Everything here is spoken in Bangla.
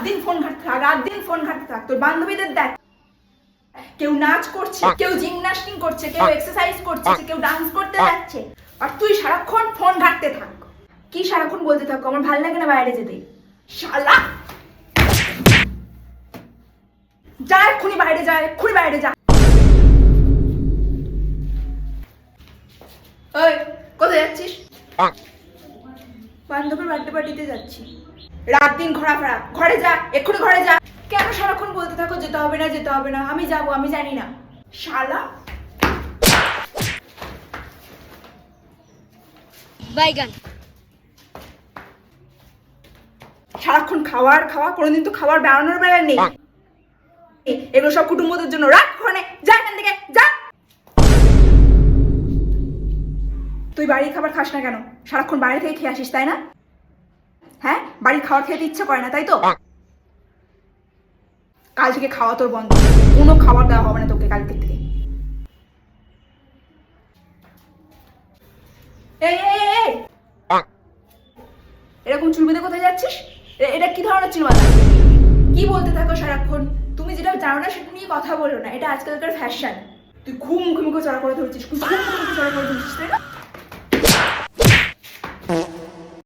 দিন ফোন ঘাটতে থাক, রাত দিন ফোন ঘাটতে থাক। তোর বান্ধবীদের দেখ, কেউ নাচ করছে, কেউ জিমন্যাস্টিং করছে, কেউ এক্সারসাইজ করছে, কেউ ডান্স করতে যাচ্ছে, আর তুই সারাক্ষণ ফোন ঘাটতে থাক। কি সারাক্ষণ বলতে থাকো? আমার ভালো লাগে না বাইরে যেতে। শালা যা, এক্ষুনি বাইরে যা, এক্ষুনি বাইরে যা। ওই কোথায় যাচ্ছিস? বান্ধবীর বার্থডে পার্টিতে যাচ্ছি। রাত দিন ঘোরাফেরা, ঘরে যা, এক্ষুনি ঘরে যা। কেন সারাক্ষণ বলতে থাকো যেতে হবে না, যেতে হবে না? আমি যাবো, আমি জানি না। শালা বাইগান। সারাক্ষণ খাওয়ার খাওয়া, কোনোদিন তো খাবার বানানোর বেলা নেই। এগুলো সব কুটুম্বদের জন্য। রাখ ওখানে, যা এখান থেকে, যা। তুই বাড়ির খাবার খাস না কেন? সারাক্ষণ বাইরে থেকে খেয়ে আসিস, তাই না? হ্যাঁ, বাড়ির খাবার খেতে ইচ্ছা করে না, তাই তো? কাল থেকে খাওয়া তোর বন্ধ, কোনো খাবার দেওয়া হবে না তোকে কালকে থেকে। এই এই এই, এরকম চুল বেঁধে কোথায় যাচ্ছিস? এটা কি ধরনের চুল বাঁধা? কি বলতে থাকো সারাক্ষণ? তুমি যেটা জানো না সেটা নিয়ে কথা বলো না, এটা আজকালকার ফ্যাশন। তুই ঘুম ঘুম করে চড়া করে ধরছিস, তুই ঘুম ঘুম করে চড়া করে ধরছিস, তাই না?